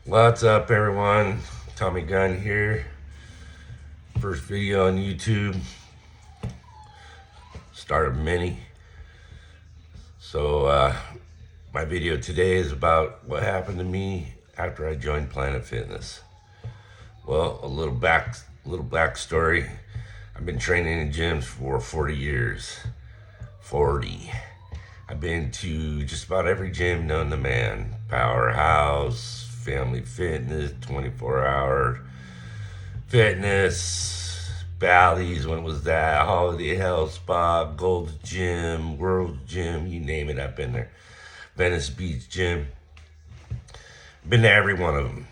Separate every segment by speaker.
Speaker 1: What's up, everyone? Tommy Gunn here. First video on YouTube. Start of many. So, my video today is about what happened to me after I joined Planet Fitness. Well, a little backstory. I've been training in gyms for 40 years. 40. I've been to just about every gym known to man. Powerhouse, Family Fitness, 24-hour fitness, Bally's, when was that? Holiday Health Spa, Gold's Gym, World Gym, you name it, I've been there. Venice Beach Gym. Been to every one of them.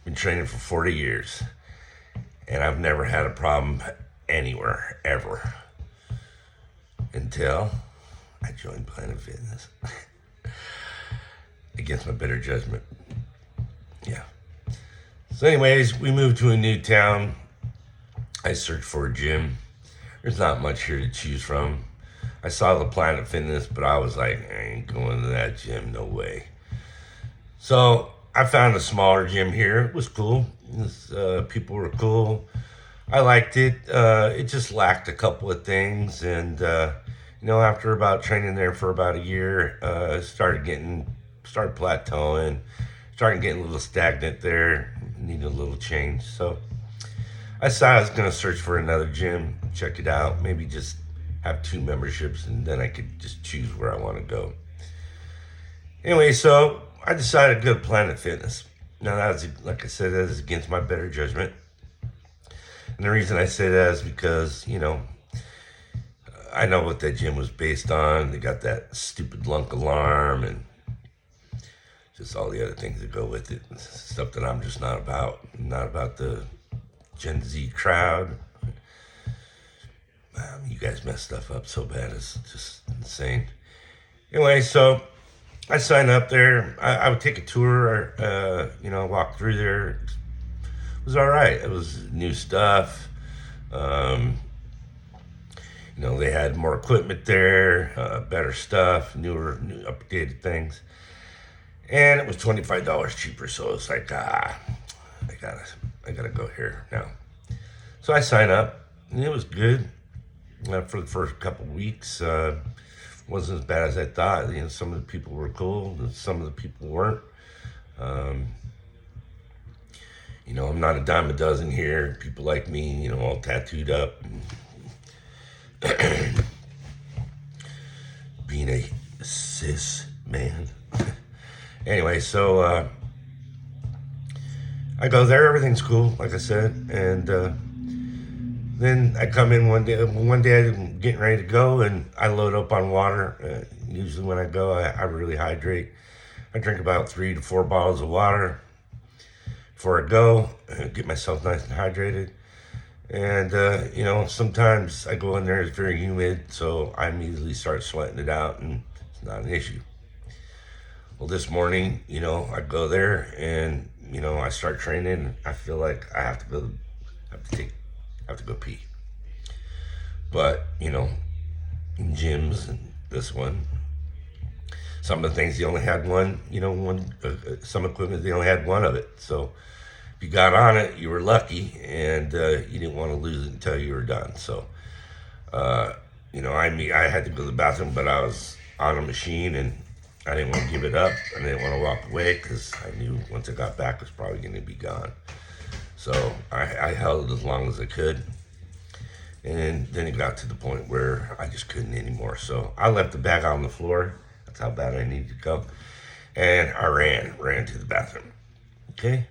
Speaker 1: Been training for 40 years. And I've never had a problem anywhere, ever. Until I joined Planet Fitness. Against my better judgment. Yeah. So anyways, we moved to a new town. I searched for a gym. There's not much here to choose from. I saw the Planet Fitness, but I was like, I ain't going to that gym, no way. So I found a smaller gym here. It was cool. People were cool. I liked it. It just lacked a couple of things. And, after about training there for about a year, started plateauing, started getting a little stagnant there, needed a little change. So I decided I was going to search for another gym, check it out, maybe just have 2 memberships, and then I could just choose where I want to go. Anyway, so I decided to go to Planet Fitness. Now, that was, like I said, that is against my better judgment. And the reason I say that is because, I know what that gym was based on. They got that stupid lunk alarm and just all the other things that go with it. Stuff that I'm just not about. I'm not about the Gen Z crowd. You guys mess stuff up so bad, it's just insane. Anyway, so I signed up there. I would take a tour, walk through there. It was all right. It was new stuff. They had more equipment there, better stuff, new updated things. And it was $25 cheaper, so it's like, I gotta go here now. So I signed up, and it was good for the first couple of weeks. Wasn't as bad as I thought. Some of the people were cool, and some of the people weren't. I'm not a dime a dozen here. People like me, all tattooed up. Being a cis man. Anyway, so I go there, everything's cool, like I said, and then I come in one day I'm getting ready to go, and I load up on water. Usually when I go, I really hydrate. I drink about 3 to 4 bottles of water before I go, get myself nice and hydrated. And, sometimes I go in there, it's very humid, so I immediately start sweating it out, and it's not an issue. Well, this morning, I go there and, I start training, and I feel like I have to go pee. But, in gyms and this one, some of the things they only had one, some equipment, they only had one of it. So if you got on it, you were lucky, and you didn't want to lose it until you were done. So, I had to go to the bathroom, but I was on a machine, and I didn't want to give it up. I didn't want to walk away because I knew once I got back, it was probably going to be gone. So I held it as long as I could. And then it got to the point where I just couldn't anymore. So I left the bag on the floor. That's how bad I needed to go. And I ran to the bathroom. Okay?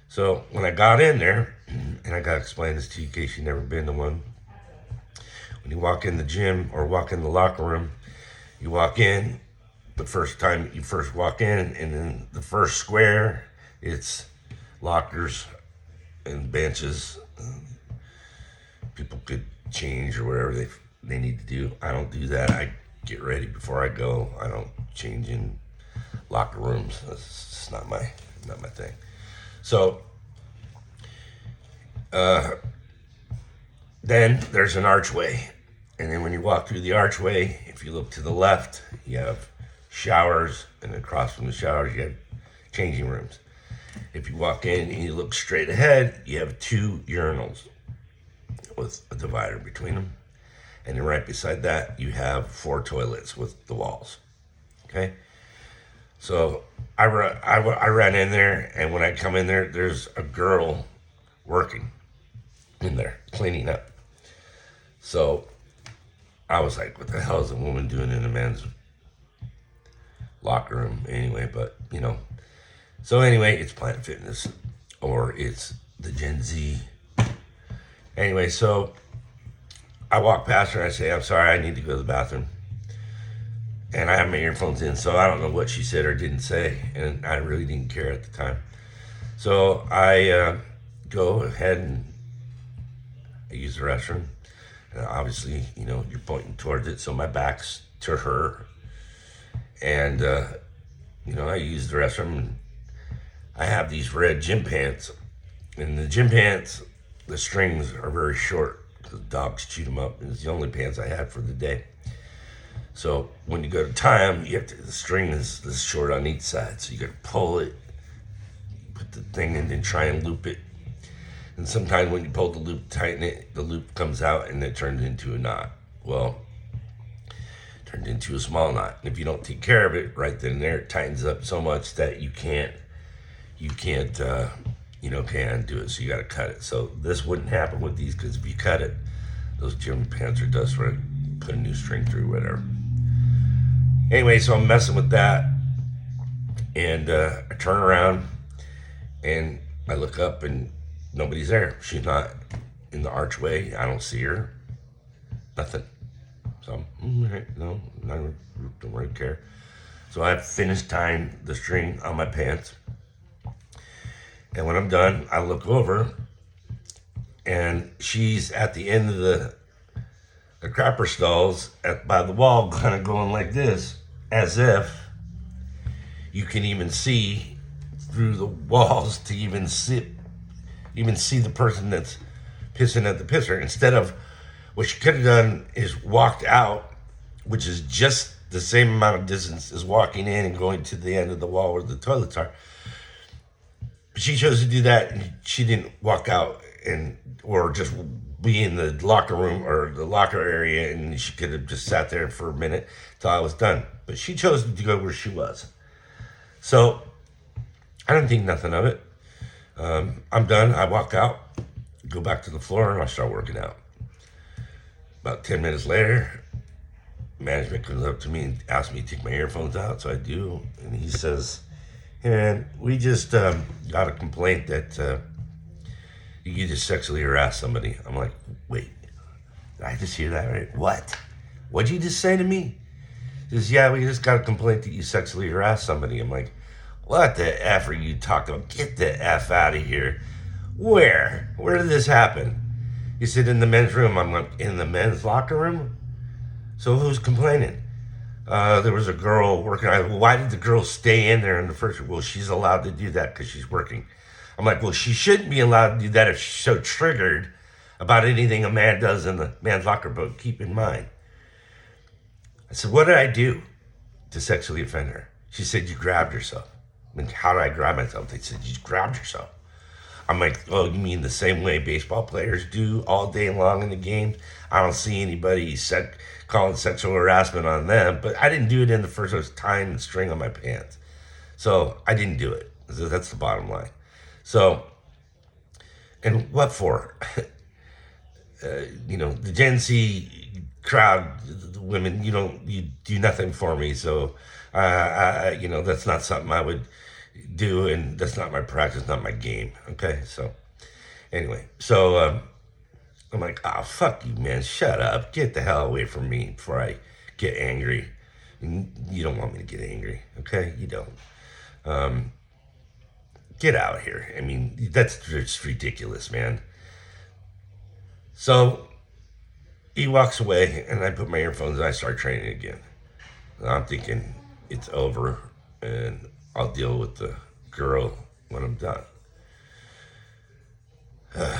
Speaker 1: So when I got in there, and I got to explain this to you in case you've never been to one. When you walk in the gym or walk in the locker room, you walk in, the first time you first walk in, and then the first square, it's lockers and benches. People could change or whatever they need to do. I don't do that. I get ready before I go. I don't change in locker rooms. That's just not my thing. So then there's an archway, and then when you walk through the archway, if you look to the left, you have showers, and across from the showers you have changing rooms. If you walk in and you look straight ahead, you have 2 urinals with a divider between them. And then right beside that, you have 4 toilets with the walls. Okay? So I ran in there, and when I come in there, there's a girl working in there, cleaning up. So I was like, what the hell is a woman doing in a men's locker room anyway? But, So anyway, it's Planet Fitness, or it's the Gen Z. Anyway, so I walk past her and I say, I'm sorry, I need to go to the bathroom. And I have my earphones in, so I don't know what she said or didn't say, and I really didn't care at the time. So I go ahead and I use the restroom. And obviously, you're pointing towards it, so my back's to her. And, I use the restroom, and I have these red gym pants. And the gym pants, the strings are very short because dogs chewed them up. And it's the only pants I had for the day. So when you go to tie them, the string is this short on each side. So you got to pull it, put the thing in, and try and loop it. And sometimes when you pull the loop, tighten it, the loop comes out and it turns into a knot. Well, it turned into a small knot. And if you don't take care of it right then and there, it tightens up so much that you can't undo it. So you got to cut it. So this wouldn't happen with these, because if you cut it, those gym pants are dust right. Put a new string through, whatever. Anyway, so I'm messing with that, and I turn around and I look up and nobody's there. She's not in the archway. I don't see her. Nothing. So no, don't really care. So I finished tying the string on my pants, and when I'm done, I look over, and she's at the end of the crapper stalls by the wall, kind of going like this, as if you can even see through the walls to even see the person that's pissing at the pisser. Instead of, what she could have done is walked out, which is just the same amount of distance as walking in and going to the end of the wall where the toilets are. But she chose to do that, and she didn't walk out or just be in the locker room or the locker area, and she could have just sat there for a minute till I was done. But she chose to go where she was. So I didn't think nothing of it. I'm done. I walk out, go back to the floor, and I start working out. About 10 minutes later, management comes up to me and asks me to take my earphones out. So I do. And he says, hey man, we just got a complaint that you just sexually harass somebody. I'm like, wait, did I just hear that right? What? What'd you just say to me? He says, yeah, we just got a complaint that you sexually harassed somebody. I'm like, what the F are you talking about? Get the F out of here. Where? Where did this happen? He said, in the men's room. I'm like, in the men's locker room? So who's complaining? There was a girl working. Why did the girl stay in there in the first? Well, she's allowed to do that because she's working. I'm like, well, she shouldn't be allowed to do that if she's so triggered about anything a man does in the man's locker. But keep in mind, I said, what did I do to sexually offend her? She said, you grabbed yourself. I mean, how did I grab myself? They said, you grabbed yourself. I'm like, oh, you mean the same way baseball players do all day long in the game? I don't see anybody calling sexual harassment on them, but I didn't do it in the first. I was tying the string on my pants. So I didn't do it. So that's the bottom line. So, and what for? The Gen Z crowd, the women, you do nothing for me. So, that's not something I would do, and that's not my practice, not my game. Okay, so anyway, I'm like, oh, fuck you, man, shut up, get the hell away from me before I get angry. And you don't want me to get angry, okay? You don't. Get out of here. I mean, that's just ridiculous, man. So he walks away, and I put my earphones and I start training again. And I'm thinking it's over, and I'll deal with the girl when I'm done. Good.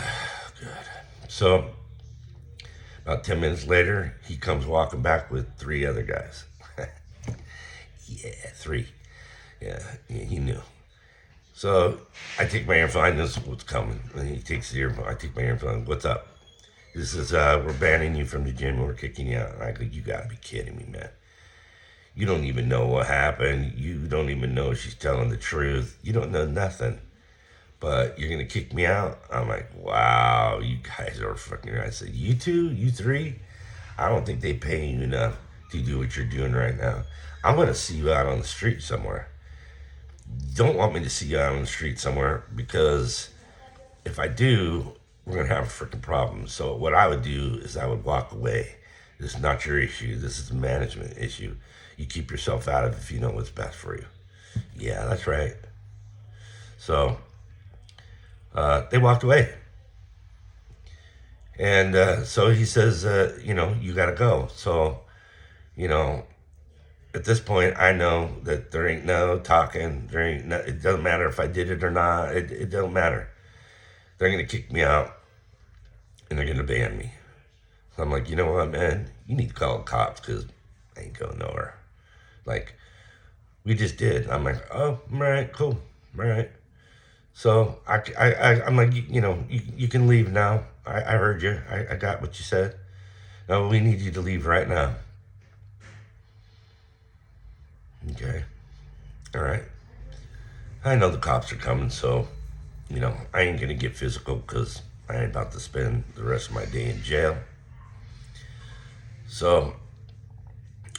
Speaker 1: So about 10 minutes later, he comes walking back with 3 other guys. Yeah, 3. Yeah, he knew. So I take my earphone. I know what's coming. And he takes the earphone. I take my earphone. What's up? This is, we're banning you from the gym. We're kicking you out. And I go, you gotta be kidding me, man. You don't even know what happened. You don't even know she's telling the truth. You don't know nothing. But you're gonna kick me out? I'm like, wow, you guys are fucking right. I said, you two, you three, I don't think they pay you enough to do what you're doing right now. I'm gonna see you out on the street somewhere. Don't want me to see you out on the street somewhere, because if I do, we're gonna have a freaking problem. So what I would do is I would walk away. This is not your issue. This is a management issue. You keep yourself out of it if you know what's best for you. Yeah, that's right. So they walked away. And so he says, you got to go. So, you know, at this point, I know that there ain't no talking. It doesn't matter if I did it or not. It don't matter. They're going to kick me out and they're going to ban me. So I'm like, you know what, man? You need to call the cops because I ain't going nowhere. Like, we just did. I'm like, oh, all right, cool. All right. So I'm like, you can leave now. I heard you. I got what you said. No, we need you to leave right now. Okay. All right. I know the cops are coming, so, I ain't going to get physical because I ain't about to spend the rest of my day in jail. So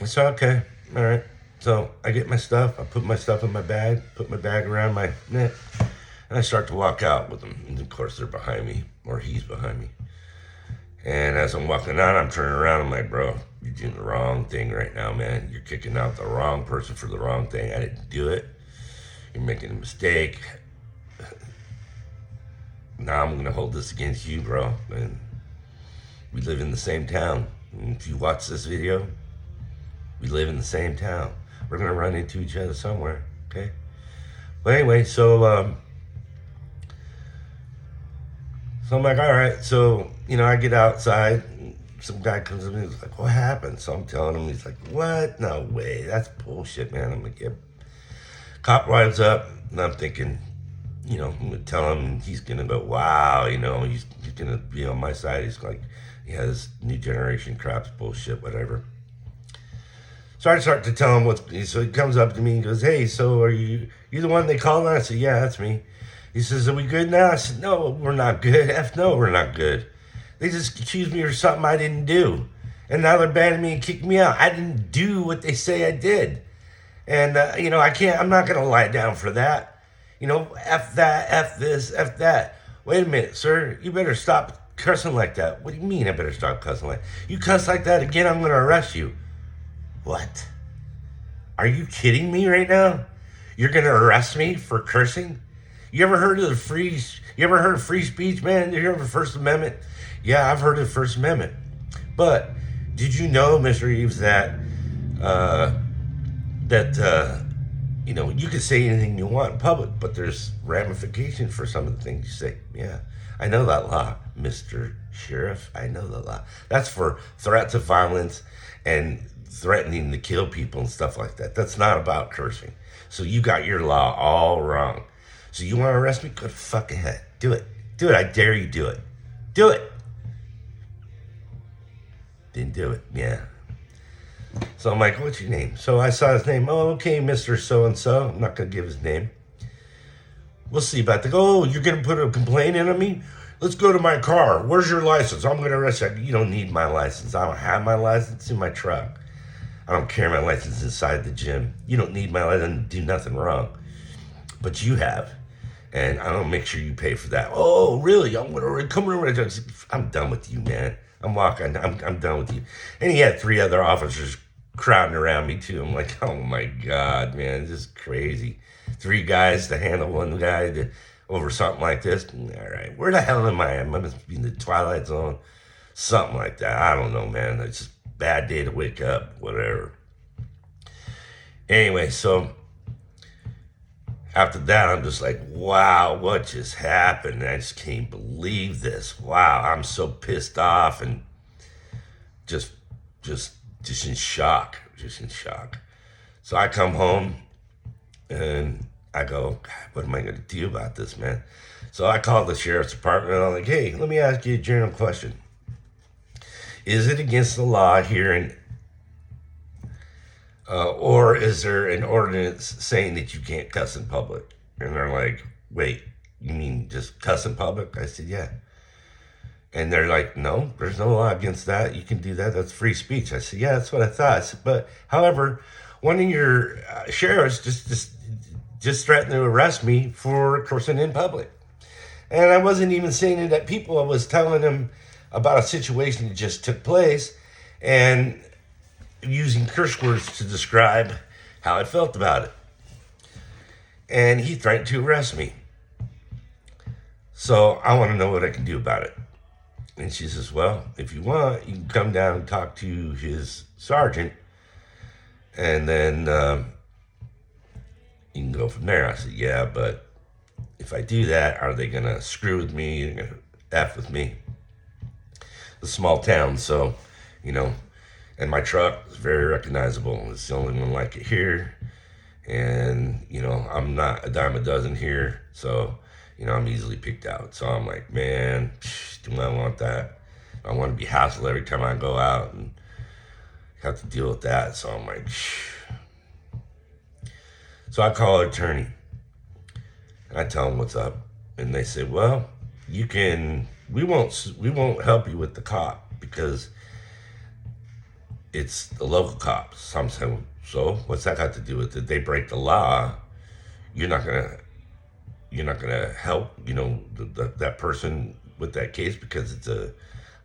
Speaker 1: I said, okay, all right. So I get my stuff. I put my stuff in my bag, put my bag around my neck, and I start to walk out with them. And of course, they're behind me, or he's behind me. And as I'm walking out, I'm turning around. I'm like, bro, you're doing the wrong thing right now, man. You're kicking out the wrong person for the wrong thing. I didn't do it. You're making a mistake. Now I'm going to hold this against you, bro. And we live in the same town. And if you watch this video, we live in the same town. We're going to run into each other somewhere, okay? But anyway, so I'm like, all right. So, I get outside. Some guy comes up and he's like, what happened? So I'm telling him, he's like, what? No way. That's bullshit, man. I'm like, yeah. Cop rides up, and I'm thinking, I'm going to tell him, he's going to go, wow, he's going to be on my side. He's like, yeah, this new generation crap's bullshit, whatever. So I start to tell him so he comes up to me and goes, hey, so are you the one they called on? I said, yeah, that's me. He says, are we good now? I said, no, we're not good. No, we're not good. They just accused me of something I didn't do. And now they're banning me and kicking me out. I didn't do what they say I did. And, I'm not going to lie down for that. F that, F this, F that. Wait a minute, sir. You better stop cussing like that. What do you mean I better stop cussing like that? You cuss like that again, I'm going to arrest you. What? Are you kidding me right now? You're going to arrest me for cursing? You ever heard of free speech, man? You ever heard of the First Amendment? Yeah, I've heard of the First Amendment. But did you know, Mr. Eves, that you can say anything you want in public, but there's ramifications for some of the things you say. Yeah, I know that law, Mr. Sheriff. I know the law. That's for threats of violence and threatening to kill people and stuff like that. That's not about cursing. So you got your law all wrong. So you want to arrest me? Go to fuck ahead. Do it. Do it. I dare you do it. Do it. Didn't do it. Yeah. So I'm like, what's your name? So I saw his name. Oh, okay, Mr. So-and-so. I'm not going to give his name. We'll see about that. Oh, you're going to put a complaint in on me? Let's go to my car. Where's your license? I'm going to arrest you. You don't need my license. I don't have my license in my truck. I don't carry my license inside the gym. You don't need my license to do nothing wrong. But you have. And I don't make sure you pay for that. Oh, really? I'm going to come over. I'm done with you, man. I'm walking. I'm done with you. And he had 3 other officers crowding around me too. I'm like, oh my God, man, this is crazy. 3 guys to handle 1 guy over something like this. All right, where the hell am I? I must be in the Twilight Zone, something like that. I don't know, man. It's just a bad day to wake up, whatever. Anyway, so after that, I'm just like, wow, what just happened? I just can't believe this. Wow, I'm so pissed off and just in shock, So I come home and I go, God, what am I going to do about this, man? So I called the sheriff's department and I'm like, hey, let me ask you a general question. Is it against the law here or is there an ordinance saying that you can't cuss in public? And they're like, wait, you mean just cuss in public? I said, yeah. And they're like, no, there's no law against that. You can do that. That's free speech. I said, yeah, that's what I thought. I said, but however, one of your sheriffs just threatened to arrest me for cursing in public. And I wasn't even saying it at people. I was telling him about a situation that just took place and using curse words to describe how I felt about it. And he threatened to arrest me. So I want to know what I can do about it. And she says, well, if you want, you can come down and talk to his sergeant. And then you can go from there. I said, yeah, but if I do that, are they going to screw with me? They're going to F with me? It's a small town, so, and my truck is very recognizable. It's the only one like it here. And, I'm not a dime a dozen here. So, I'm easily picked out. So I'm like, man, do I want that? I want to be hassled every time I go out and have to deal with that. So I'm like, So I call an attorney and I tell them what's up. And they say, well, we won't help you with the cop because it's the local cops. So I'm saying, so what's that got to do with it? They break the law. You're not gonna help, that person with that case because it's a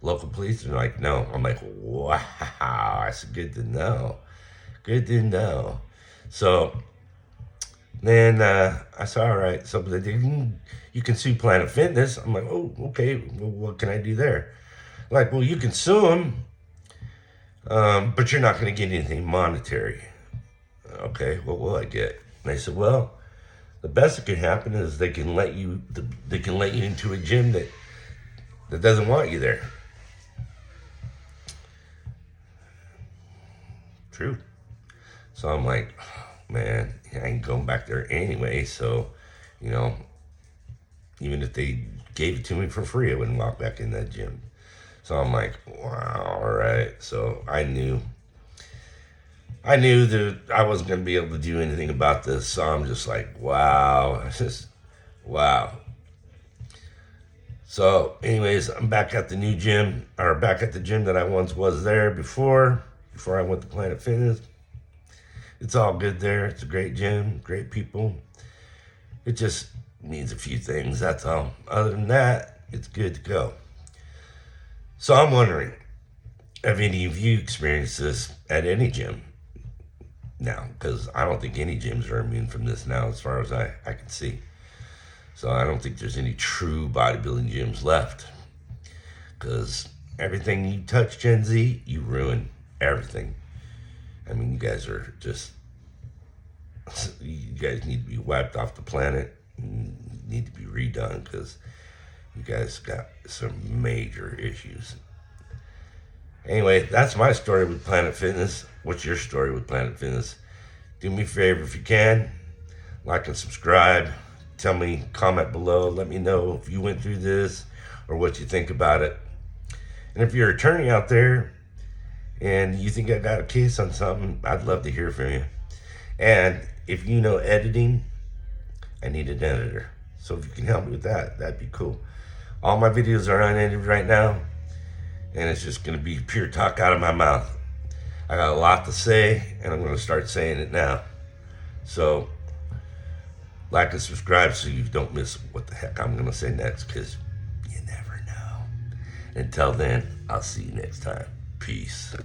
Speaker 1: local police. And they're like, no. I'm like, wow. I said, good to know. Good to know. So then I said, all right. So you can sue Planet Fitness. I'm like, oh, okay. Well, what can I do there? Like, well, you can sue them, but you're not going to get anything monetary. Okay, what will I get? And they said, well, the best that can happen is they can let you into a gym that doesn't want you there. True. So I'm like, oh, man, I ain't going back there anyway. So, even if they gave it to me for free, I wouldn't walk back in that gym. So I'm like, wow, all right. So I knew that I wasn't going to be able to do anything about this. So I'm just like, wow. Wow. So anyways, I'm back at the new gym, or back at the gym that I once was there before I went to Planet Fitness. It's all good there. It's a great gym, great people. It just needs a few things, that's all. Other than that, it's good to go. So I'm wondering, have any of you experienced this at any gym now? Because I don't think any gyms are immune from this now as far as I can see. So I don't think there's any true bodybuilding gyms left. Because everything you touch, Gen Z, you ruin everything. I mean, you guys are just, you guys need to be wiped off the planet. You need to be redone because you guys got some major issues. Anyway, that's my story with Planet Fitness. What's your story with Planet Fitness? Do me a favor if you can, like and subscribe. Tell me, comment below. Let me know if you went through this or what you think about it. And if you're an attorney out there and you think I got a case on something, I'd love to hear from you. And if you know editing, I need an editor. So if you can help me with that, that'd be cool. All my videos are unedited right now, and it's just gonna be pure talk out of my mouth. I got a lot to say, and I'm gonna start saying it now. So, like and subscribe so you don't miss what the heck I'm gonna say next, because you never know. Until then, I'll see you next time. Peace.